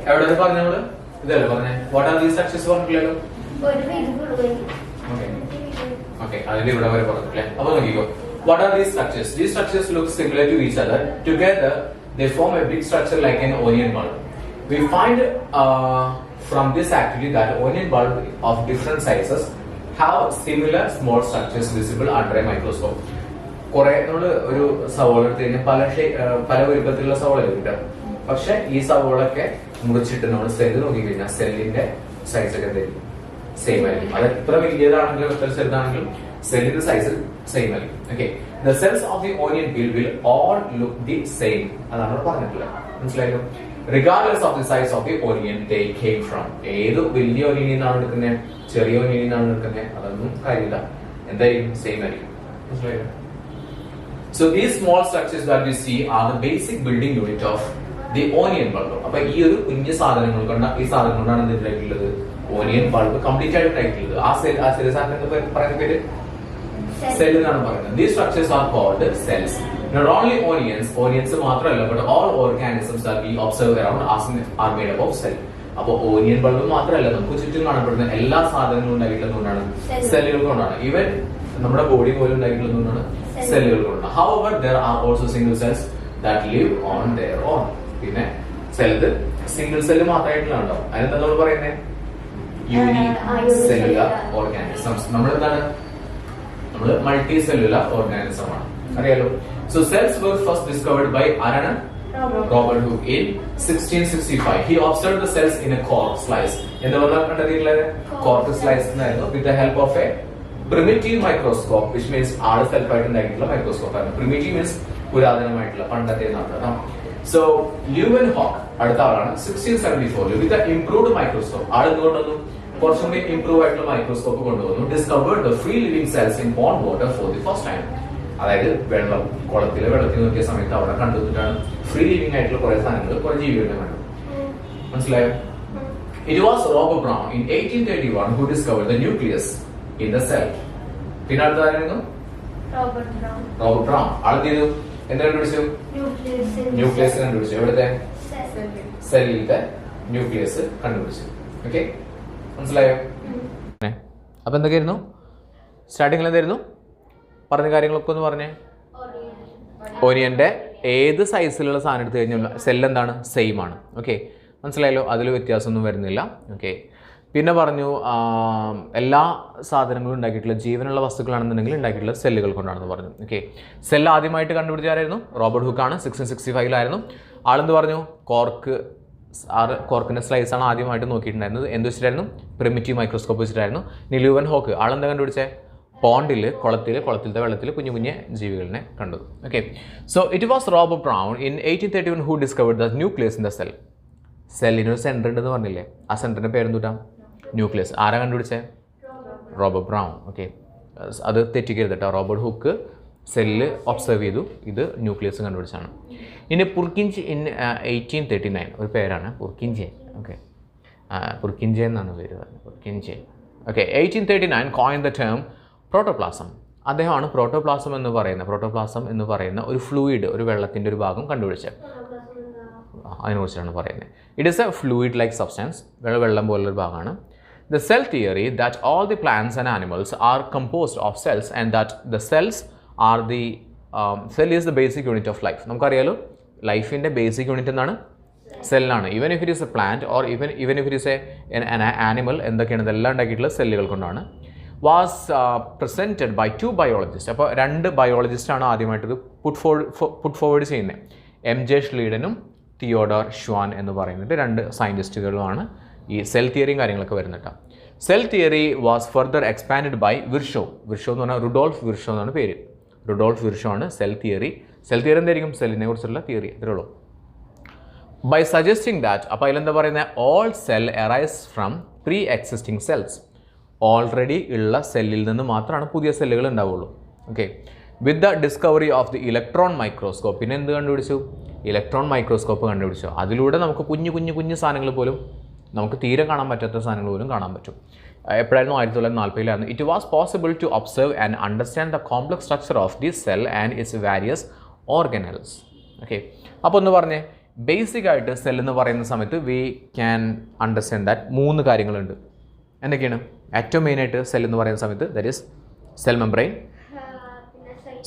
എവിടെ പറഞ്ഞോളൂ ഇതല്ലേ പറഞ്ഞേ വാട്ട് ആർ ദീസ് സ്ട്രക്ചേഴ്സ് പറഞ്ഞില്ലല്ലോ. Okay, അതിന്റെ ഇവിടെ വരെ പറഞ്ഞില്ലേ. അപ്പോൾ നോക്കിക്കോ, what are these structures? These structures look similar to each other. Together they form a big structure like an onion bulb. We find from this activity that onion bulb of different sizes have similar small structures visible under a microscope. കുറെ നമ്മള് ഒരു സവോള എടുത്ത് കഴിഞ്ഞാൽ പല വലുപ്പത്തിലുള്ള സവോള കിട്ടും. പക്ഷെ ഈ സവോളൊക്കെ മുറിച്ചിട്ട് നമ്മൾ സെല്ല് നോക്കിക്കഴിഞ്ഞാൽ സെല്ലിന്റെ സൈസ് ഒക്കെ എന്തായിരിക്കും? സെയിം ആയിരിക്കും. അത് എത്ര വലിയതാണെങ്കിലും എത്ര ചെറുതാണെങ്കിലും സെല്ലിന്റെ സൈസ് സെയിം ആയിരിക്കും. Okay, the cells of the onion peel will all look the same. അതാണ് പറഞ്ഞിട്ടുള്ളത്. മനസ്സിലായല്ലോ? Regardless of the size of the onion they came from. ഏത് വലിയ ഓനിയനിൽ നിന്നാണ് എടുക്കുന്നത്, ചെറിയ ഓനിയനിൽ നിന്നാണ് എടുക്കുന്നത്, അതൊന്നും കാര്യമില്ല. എന്തായിരിക്കും? സെയിം ആയിരിക്കും. മനസ്സിലായല്ലോ? So these small structures that we see are the basic building unit of the onion bulb. അപ്പൊ ഈ ഒരു കുഞ്ഞു സാധനങ്ങൾ കൊണ്ട് ഈ സാധനം കൊണ്ടാണ് ഇതിലുള്ളത് ഓനിയൻ ബൾബ് കംപ്ലീറ്റ് ആയിട്ട് ഉണ്ടായിട്ടുള്ളത്. ആ ചെറിയ സാധനം പറയുന്ന പേര് സെൽ എന്നാണ് പറയുന്നത്. These structures are called cells. Not only onions മാത്രമല്ല, but all organisms that we observe around us are made up of cell. അപ്പൊ ഓനിയൻ ബൾബ് മാത്രമല്ല, നമുക്ക് ചുറ്റും കാണപ്പെടുന്ന എല്ലാ സാധനങ്ങളും ഉണ്ടായിട്ടുള്ളതുകൊണ്ടാണ് സെല്ലുകൾ കൊണ്ടാണ്. ഈവൻ നമ്മുടെ ബോഡി പോലും ഉണ്ടായിട്ടുള്ളതുകൊണ്ടാണ് സെല്ലുകൾ കൊണ്ടാണ്. However, there are also single cells that live on their own. പിന്നെ ചിലത് സിംഗിൾ സെല്ല് മാത്രമായിട്ടുള്ള ഉണ്ടാവും. അതിനെന്താ നമ്മൾ പറയുന്നത്? Unicellular organisms. നമ്മളെന്താണ്? നമ്മൾ മൾട്ടി സെല്ലുലാർ ഓർഗാനിസം ആണ്. അറിയാലോ? So cells were first discovered by Robert Hooke in 1665. He observed the cells in a cork slice. എന്താ പറഞ്ഞാൽ കണ്ടതിട്ടുള്ളത്? കോർക്ക് സ്ലൈസ് എന്നായിരുന്നു. With the help of a primitive microscope, which means ആള് സെൽഫായിട്ട് ഉണ്ടായിട്ടുള്ള microscope ആണ്. Primitive means പുരാതനമായിട്ടുള്ള പണ്ടത്തെ എന്നാണ്. So Leeuwenhoek അടുത്ത ആളാണ് 1674 with the improved microscope. ആള് എന്തുകൊണ്ടു കുറച്ചും കൂടി ഇംപ്രൂവ് ആയിട്ടുള്ള മൈക്രോസ്കോപ്പ് കൊണ്ടുവന്നു. Discovered the free living cells in pond water for the first time. അതായത് വെള്ളത്തിൽ നോക്കിയ സമയത്ത് അവിടെ കണ്ടുവന്നിട്ടാണ് ഫ്രീ ലിവിംഗ് ആയിട്ടുള്ള കുറെ സാധനങ്ങൾ, കുറെ ജീവികളെ കണ്ടു. മനസ്സിലായോ? It was Robert Brown in 1831 who discovered the nucleus in the cell. പിന്നെ അടുത്തായിരുന്നു റോബർട്ട് ബ്രൗൺ. ആൾ ചെയ്തു എന്താ കണ്ടുപിടിച്ചു? ന്യൂക്ലിയസ് കണ്ടുപിടിച്ചു. എവിടുത്തെ? സെല്ലിലത്തെ ന്യൂക്ലിയസ് കണ്ടുപിടിച്ചു. ഓക്കെ, മനസ്സിലായോ? അപ്പൊ എന്തൊക്കെയായിരുന്നു സ്റ്റാർട്ടിങ്ങിൽ? എന്തായിരുന്നു പറഞ്ഞ കാര്യങ്ങളൊക്കെ ഒന്ന് പറഞ്ഞേ. ഓനിയന്റെ ഏത് സൈസിലുള്ള സാധനം എടുത്തു കഴിഞ്ഞാൽ സെൽ എന്താണ്? സെയിം ആണ്. ഓക്കെ, മനസ്സിലായല്ലോ? അതിൽ വ്യത്യാസമൊന്നും വരുന്നില്ല. ഓക്കെ, പിന്നെ പറഞ്ഞു എല്ലാ സാധനങ്ങളും ഉണ്ടാക്കിയിട്ടുള്ള ജീവനുള്ള വസ്തുക്കളാണെന്നുണ്ടെങ്കിൽ ഉണ്ടാക്കിയിട്ടുള്ള സെല്ലുകൾ കൊണ്ടാണെന്ന് പറഞ്ഞു. ഓക്കെ, സെൽ ആദ്യമായിട്ട് കണ്ടുപിടിച്ചായിരുന്നു റോബർട്ട് ഹുക്കാണ്. 1665 ആളെന്ത് പറഞ്ഞു? കോർക്കിന്റെ സ്ലൈസ് ആണ് ആദ്യമായിട്ട് നോക്കിയിട്ടുണ്ടായിരുന്നത്. എന്ത് വെച്ചിട്ടായിരുന്നു? പ്രിമിറ്റീവ് മൈക്രോസ്കോപ്പ് വെച്ചിട്ടായിരുന്നു. ലിയൂവൻഹോക്ക് ആളെന്താ കണ്ടുപിടിച്ചേ? പോണ്ടില് കുളത്തിലത്തെ വെള്ളത്തിൽ കുഞ്ഞു കുഞ്ഞു ജീവികളെ കണ്ടു. Okay, so it was Robert Brown in 1831 who discovered the nucleus in the cell. സെല്ലിനൊരു സെൻറ്റർ ഉണ്ടെന്ന് പറഞ്ഞില്ലേ? ആ സെൻറ്ററിൻ്റെ പേരെന്തുട്ടാ? ന്യൂക്ലിയസ്. ആരാ കണ്ടുപിടിച്ചേ? Robert brown. ഓക്കെ, അത് തെറ്റിക്കരുത് കേട്ടോ. റോബർട്ട് ഹുക്ക് സെല്ല് ഒബ്സർവ് ചെയ്തു, ഇത് ന്യൂക്ലിയസ് കണ്ടുപിടിച്ചാണ്. ഇനി പുർക്കിൻജെ ഇൻ 1839 ഒരു പേരാണ് പുർക്കിൻജെ. ഓക്കെ, പുർക്കിൻജെ എന്നാണ് പേര് പറഞ്ഞത്. Purkinje. Okay, 1839 coined the term protoplasm. അദ്ദേഹമാണ് പ്രോട്ടോപ്ലാസം എന്ന് പറയുന്ന ഒരു ഫ്ലൂയിഡ്, ഒരു വെള്ളത്തിൻ്റെ ഒരു ഭാഗം കണ്ടുപിടിച്ചത്. അതിനെക്കുറിച്ചാണ് പറയുന്നത്. It is a fluid like substance, വെള്ളം പോലുള്ളൊരു ഭാഗമാണ്. The cell theory that all the plants and animals are composed of cells and that the cells are the cell is the basic unit of life. നമുക്കറിയാലോ ലൈഫിൻ്റെ basic unit എന്താണ്? സെല്ലാണ്. Even if it is a plant or even if it is a animal, എന്തൊക്കെയാണ് ഇതെല്ലാം ഉണ്ടാക്കിയിട്ടുള്ള സെല്ലുകൾ കൊണ്ടാണ്. Was presented by 2 biologist. അപ്പോൾ 2 ബയോളജിസ്റ്റാണ് ആദ്യമായിട്ട് ഇത് പുട്ട് ഫോർവേഡ് ചെയ്യുന്നത്. MJ ഷ്ലീഡനും തിയോഡർ ഷ്വാൻ എന്ന് പറയുന്നത് 2 സയൻറ്റിസ്റ്റുകളുമാണ് ഈ സെൽ തിയറിയും കാര്യങ്ങളൊക്കെ വരുന്നത്. Cell theory was further expanded by Virchow എന്ന് പറഞ്ഞാൽ റുഡോൾഫ് വിർഷോ എന്നാണ് പേര്. റുഡോൾഫ് വിർഷോ ആണ് സെൽ തിയറി എന്തായിരിക്കും? സെല്ലിനെ കുറിച്ചുള്ള തിയറി, അത്രേ ഉള്ളൂ. ബൈ സജസ്റ്റിംഗ് ദാറ്റ്, അപ്പോൾ അതിലെന്താ പറയുന്നത്? All cell arise from pre existing cells. Already ഉള്ള സെല്ലിൽ നിന്ന് മാത്രമാണ് പുതിയ സെല്ലുകൾ ഉണ്ടാവുള്ളൂ. Okay, with the discovery of the electron microscope. പിന്നെ എന്ത് കണ്ടുപിടിച്ചു? ഇലക്ട്രോൺ മൈക്രോസ്കോപ്പ് കണ്ടുപിടിച്ചു. അതിലൂടെ നമുക്ക് കുഞ്ഞു സാധനങ്ങൾ പോലും, നമുക്ക് തീരെ കാണാൻ പറ്റാത്ത സാധനങ്ങൾ പോലും കാണാൻ പറ്റും. എപ്പോഴായിരുന്നു? 1940 it was possible to observe and understand the complex structure of the cell and its various organelles. Okay, അപ്പോൾ ഒന്ന് പറഞ്ഞേ, ബേസിക് ആയിട്ട് സെൽ എന്ന് പറയുന്ന സമയത്ത് വി ക്യാൻ അണ്ടർസ്റ്റാൻഡ് ദാറ്റ് 3 കാര്യങ്ങളുണ്ട്. എന്തൊക്കെയാണ്? ഏറ്റവും മെയിനായിട്ട് സെൽ എന്ന് പറയുന്ന സമയത്ത് that is cell membrane,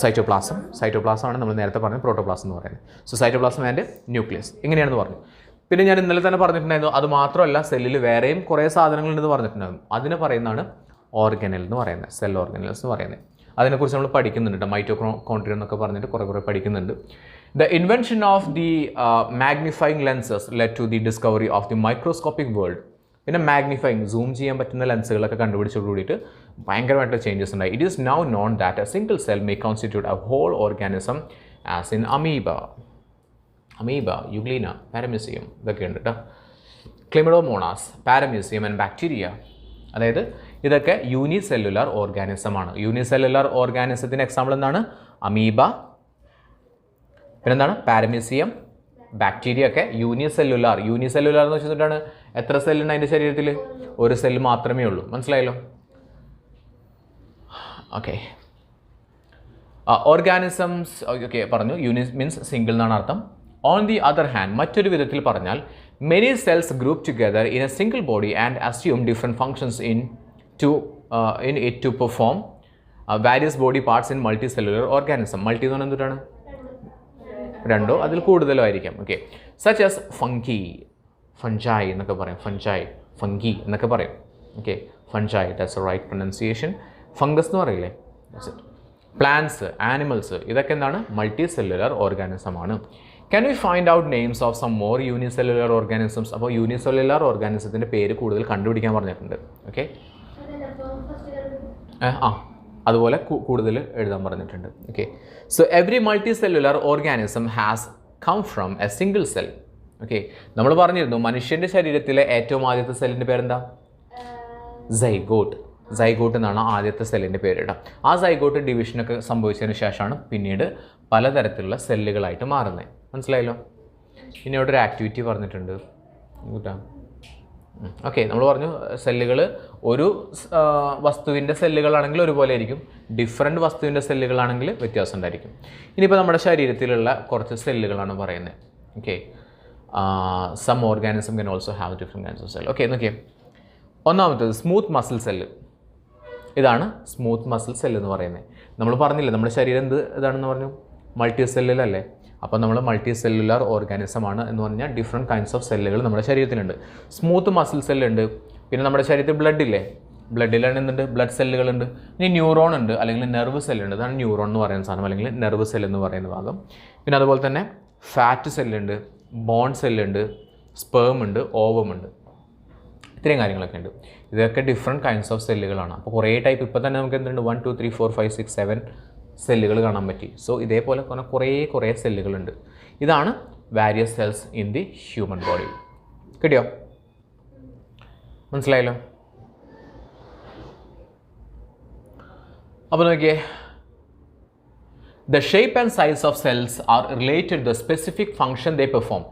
cytoplasm. Cytoplasm ആണ് നമ്മൾ നേരത്തെ പറഞ്ഞത് പ്രോട്ടോപ്ലാസം എന്ന് പറയുന്നത്. സോ സൈറ്റോപ്ലാസം ആൻഡ് ന്യൂക്ലിയസ് ഇങ്ങനെയാണെന്ന് പറഞ്ഞു. പിന്നെ ഞാൻ ഇന്നലെ തന്നെ പറഞ്ഞിട്ടുണ്ടായിരുന്നു, അത് മാത്രമല്ല സെല്ലിൽ വേറെയും കുറേ സാധനങ്ങളുണ്ടെന്ന് പറഞ്ഞിട്ടുണ്ടായിരുന്നു. അതിനെ പറയുന്നതാണ് ഓർഗനൽ എന്ന് പറയുന്നത്, സെൽ ഓർഗനൽസ് എന്ന് പറയുന്നത്. അതിനെക്കുറിച്ച് നമ്മൾ പഠിക്കുന്നുണ്ട്. മൈറ്റോകോൺട്രിയ എന്നൊക്കെ പറഞ്ഞിട്ട് കുറേ പഠിക്കുന്നുണ്ട്. The invention of the magnifying lenses led to the discovery of the microscopic world. പിന്നെ മാഗ്നിഫൈങ്, സൂം ചെയ്യാൻ പറ്റുന്ന ലെൻസുകളൊക്കെ കണ്ടുപിടിച്ചോട് കൂടിയിട്ട് ഭയങ്കരമായിട്ടുള്ള ചേഞ്ചസ് ഉണ്ടായി. It is now known that a single cell may constitute a whole organism as in amoeba, euglena, paramecium ഇതൊക്കെ ഉണ്ട് കേട്ടോ. Chlamydomonas, paramecium and bacteria. അതായത് ഇതൊക്കെ യൂണിസെല്ലുലാർ ഓർഗാനിസമാണ്. യൂണിസെല്ലുലാർ ഓർഗാനിസത്തിൻ്റെ എക്സാമ്പിൾ എന്താണ്? അമീബ, പിന്നെന്താണ്? പാരമീസിയം, ബാക്ടീരിയ ഒക്കെ യൂണിസെല്ലുലാർ. യൂണിസെല്ലുലാർ എന്ന് വെച്ചിട്ടാണ് എത്ര സെല്ലുണ്ട് അതിൻ്റെ ശരീരത്തിൽ? ഒരു സെല്ല് മാത്രമേ ഉള്ളൂ. മനസ്സിലായല്ലോ? ഓക്കെ. ഓർഗാനിസംസ് ഓക്കെ പറഞ്ഞു. യൂണിറ്റ് മീൻസ് സിംഗിൾ എന്നാണ് അർത്ഥം. ഓൺ ദി അതർ ഹാൻഡ്, മറ്റൊരു വിധത്തിൽ പറഞ്ഞാൽ many cells group together in a single body and assume different functions in it to perform various body parts in multi cellular organism. Multi എന്ന് പറഞ്ഞാൽ എന്താണ്? രണ്ടോ അതിൽ കൂടുതലോ ആയിരിക്കാം. ഓക്കെ. സച്ച് ആസ് ഫഞ്ചായി എന്നൊക്കെ പറയും. ഫംഗി എന്നൊക്കെ പറയും. Okay, fungi, that's right pronunciation. Fungus എന്ന് പറയില്ലേ? പ്ലാന്റ്സ്, ആനിമൽസ്, ഇതൊക്കെ എന്താണ്? മൾട്ടി സെല്ലുലർ ഓർഗാനിസമാണ്. Can we find out names of some more unicellular organisms? അപ്പോൾ യൂണിസെല്ലുലർ ഓർഗാനിസത്തിൻ്റെ പേര് കൂടുതൽ കണ്ടുപിടിക്കാൻ പറഞ്ഞിട്ടുണ്ട്. ഓക്കെ, അതുപോലെ കൂടുതൽ എഴുതാൻ പറഞ്ഞിട്ടുണ്ട്. Okay, so every multi cellular organism has come from a single cell. Okay, നമ്മൾ പറഞ്ഞിരുന്നു മനുഷ്യൻ്റെ ശരീരത്തിലെ ഏറ്റവും ആദ്യത്തെ സെല്ലിൻ്റെ പേരെന്താ? സൈഗോട്ട് എന്നാണ് ആദ്യത്തെ സെല്ലിൻ്റെ പേരിടുക. ആ സൈഗോട്ട് ഡിവിഷനൊക്കെ സംഭവിച്ചതിന് ശേഷമാണ് പിന്നീട് പലതരത്തിലുള്ള സെല്ലുകളായിട്ട് മാറുന്നത്. മനസ്സിലായല്ലോ? ഇനി ഇവിടെ ഒരു ആക്ടിവിറ്റി പറഞ്ഞിട്ടുണ്ട് കേട്ടോ. ഓക്കെ, നമ്മൾ പറഞ്ഞു സെല്ലുകൾ ഒരു വസ്തുവിൻ്റെ സെല്ലുകളാണെങ്കിൽ ഒരുപോലെ ആയിരിക്കും, ഡിഫറെൻറ്റ് വസ്തുവിൻ്റെ സെല്ലുകളാണെങ്കിൽ വ്യത്യാസം ഉണ്ടായിരിക്കും. ഇനിയിപ്പോൾ നമ്മുടെ ശരീരത്തിലുള്ള കുറച്ച് സെല്ലുകളാണ് പറയുന്നത്. Okay, some organism can also have different kinds of cell. Okay, എന്നൊക്കെ ഒന്നാമത്തേത് സ്മൂത്ത് മസിൽ സെല്ല്. ഇതാണ് സ്മൂത്ത് മസിൽ സെല്ല് എന്ന് പറയുന്നത്. നമ്മൾ പറഞ്ഞില്ലേ നമ്മുടെ ശരീരം ഇതാണെന്ന് പറഞ്ഞു? മൾട്ടി സെല്ലുലല്ലേ. അപ്പോൾ നമ്മൾ മൾട്ടി സെല്ലുലാർ ഓർഗാനിസമാണ് എന്ന് പറഞ്ഞാൽ ഡിഫറെൻറ്റ് കൈൻഡ്സ് ഓഫ് സെല്ലുകൾ നമ്മുടെ ശരീരത്തിലുണ്ട്. Smooth muscle സെല്ലുണ്ട്. പിന്നെ നമ്മുടെ ശരീരത്തിൽ ബ്ലഡ് ഇല്ലേ? ബ്ലഡിലാണ് എന്തുണ്ട്? ബ്ലഡ് സെല്ലുകളുണ്ട്. ഇനി ന്യൂറോൺ ഉണ്ട്, അല്ലെങ്കിൽ നെർവ് സെല്ലുണ്ട്. അതാണ് ന്യൂറോൺ എന്ന് പറയുന്ന സാധനം, അല്ലെങ്കിൽ നെർവ് സെൽ എന്ന് പറയുന്ന ഭാഗം. പിന്നെ അതുപോലെ തന്നെ ഫാറ്റ് സെല്ലുണ്ട്, ബോൺ സെല്ലുണ്ട്, സ്പേം ഉണ്ട്, ഓവം ഉണ്ട്. ഇത്രയും കാര്യങ്ങളൊക്കെ ഉണ്ട്. ഇതൊക്കെ ഡിഫറെൻറ്റ് കൈൻഡ്സ് ഓഫ് സെല്ലുകളാണ്. അപ്പോൾ കുറേ ടൈപ്പ് ഇപ്പോൾ തന്നെ നമുക്ക് എന്തുണ്ട്? 1 2 3 4 5 6 7 സെല്ലുകൾ കാണാൻ പറ്റി. സോ ഇതേപോലെ കുറേ സെല്ലുകളുണ്ട്. ഇതാണ് various cells in the human body. കിട്ടിയോ? മനസ്സിലായല്ലോ? അപ്പോൾ നോക്കിയേ, the shape and size of cells are related the specific function they perform.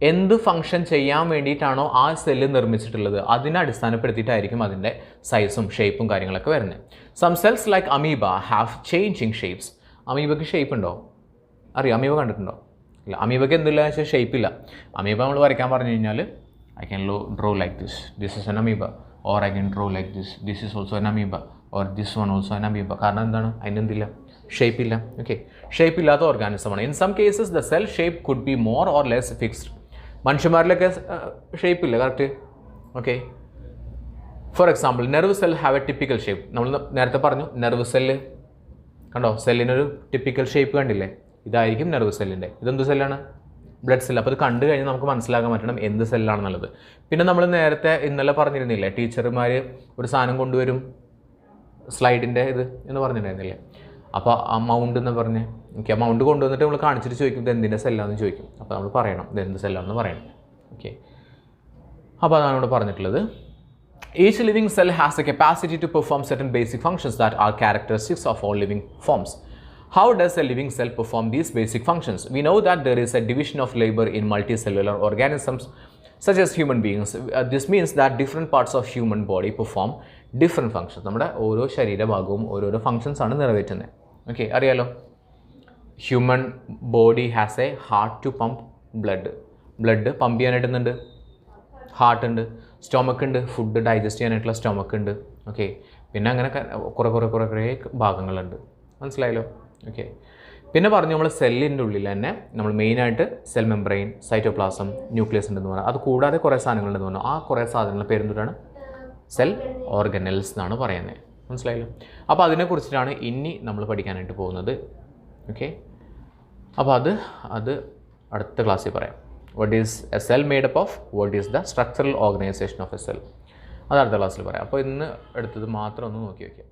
എന്ത് ഫംഗ്ഷൻ ചെയ്യാൻ വേണ്ടിയിട്ടാണോ ആ സെല്ല് നിർമ്മിച്ചിട്ടുള്ളത് അതിനെ അടിസ്ഥാനപ്പെടുത്തിയിട്ടായിരിക്കും അതിൻ്റെ സൈസും ഷേപ്പും കാര്യങ്ങളൊക്കെ വരുന്നത്. Some cells like amoeba have changing shapes. അമീബയ്ക്ക് ഷേപ്പ് ഉണ്ടോ? അറിയാം, അമീബ കണ്ടിട്ടുണ്ടോ? ഇല്ല. അമീബയ്ക്ക് എന്തില്ല വെച്ചാൽ ഷേപ്പില്ല. അമീബ നമ്മൾ വരയ്ക്കാൻ പറഞ്ഞു കഴിഞ്ഞാൽ I can draw like this is an amoeba, or I can draw like this is also an amoeba, or this one also an amoeba. കാരണം എന്താണ്? അതിനെന്തില്ല? ഷേപ്പില്ല. ഓക്കെ, ഷേപ്പില്ലാത്ത ഓർഗാനിസമാണ്. In some cases the cell shape could be more or less fixed. മനുഷ്യന്മാരിലൊക്കെ ഷേപ്പില്ല correct. Okay, for example nerve cell have a typical shape. നമ്മൾ നേരത്തെ പറഞ്ഞു നെർവ് സെല്ല് കണ്ടോ? സെല്ലിനൊരു ടിപ്പിക്കൽ ഷേപ്പ് കണ്ടില്ലേ? ഇതായിരിക്കും നെർവ് സെല്ലിൻ്റെ. ഇതെന്ത് സെല്ലാണ്? Blood cell. അപ്പോൾ ഇത് കണ്ടു കഴിഞ്ഞാൽ നമുക്ക് മനസ്സിലാക്കാൻ പറ്റണം എന്ത് സെല്ലാണെന്നുള്ളത്. പിന്നെ നമ്മൾ നേരത്തെ ഇന്നലെ പറഞ്ഞിരുന്നില്ലേ, ടീച്ചർമാർ ഒരു സാധനം കൊണ്ടുവരും, സ്ലൈഡിൻ്റെ ഇത് എന്ന് പറഞ്ഞിട്ടുണ്ടായിരുന്നില്ലേ? അപ്പോൾ ആ മൗണ്ട് എന്ന് പറഞ്ഞ് ഓക്കെ, ആ മൗണ്ട് കൊണ്ടുവന്നിട്ട് നമ്മൾ കാണിച്ചിട്ട് ചോദിക്കും ഇത് എന്തിൻ്റെ സെല്ലാണെന്ന് ചോദിക്കും. അപ്പോൾ നമ്മൾ പറയണം ഇത് എന്ത് സെല്ലാണെന്ന് പറയണം. ഓക്കെ, അപ്പോൾ അതാണ് ഇവിടെ പറഞ്ഞിട്ടുള്ളത്. Each living cell has the capacity to perform certain basic functions that are characteristics of all living forms. How does a living cell perform these basic functions? We know that there is a division of labor in multicellular organisms such as human beings. This means that different parts of human body perform different functions. നമ്മുടെ ഓരോ ശരീരഭാഗവും ഓരോരോ functions ആണ് നിറവേറ്റുന്നത്. Okay, അറിയാലോ? Human body has a heart to pump blood. Blood pump ചെയ്യാനായിട്ട് എന്തുണ്ട്? Heart ഉണ്ട്. Stomach ഉണ്ട്, ഫുഡ് ഡൈജസ്റ്റ് ചെയ്യാനായിട്ടുള്ള സ്റ്റൊമക്ക് ഉണ്ട്. ഓക്കെ, പിന്നെ അങ്ങനെ കുറേ ഭാഗങ്ങളുണ്ട്. മനസ്സിലായല്ലോ? ഓക്കെ, പിന്നെ പറഞ്ഞു നമ്മൾ സെല്ലിൻ്റെ ഉള്ളിൽ തന്നെ നമ്മൾ മെയിനായിട്ട് സെൽ മെംബ്രെയിൻ, സൈറ്റോപ്ലാസം, ന്യൂക്ലിയസ് ഉണ്ടെന്ന് പറഞ്ഞു. അത് കൂടാതെ കുറേ സാധനങ്ങളുണ്ടെന്ന് പറഞ്ഞു. ആ കുറേ സാധനങ്ങളുടെ പേരെന്താണ്? സെൽ ഓർഗനൽസ് എന്നാണ് പറയുന്നത്. മനസ്സിലായല്ലോ? അപ്പോൾ അതിനെക്കുറിച്ചിട്ടാണ് ഇനി നമ്മൾ പഠിക്കാനായിട്ട് പോകുന്നത്. ഓക്കെ, അപ്പോൾ അത് അടുത്ത ക്ലാസ്സിൽ പറയാം. What is A cell made up of, what is the structural organisation of A cell, അത് അടുത്ത ക്ലാസ്സിൽ പറയാം. അപ്പോൾ ഇന്ന് എടുത്തത് മാത്രം ഒന്ന് നോക്കി വയ്ക്കാം.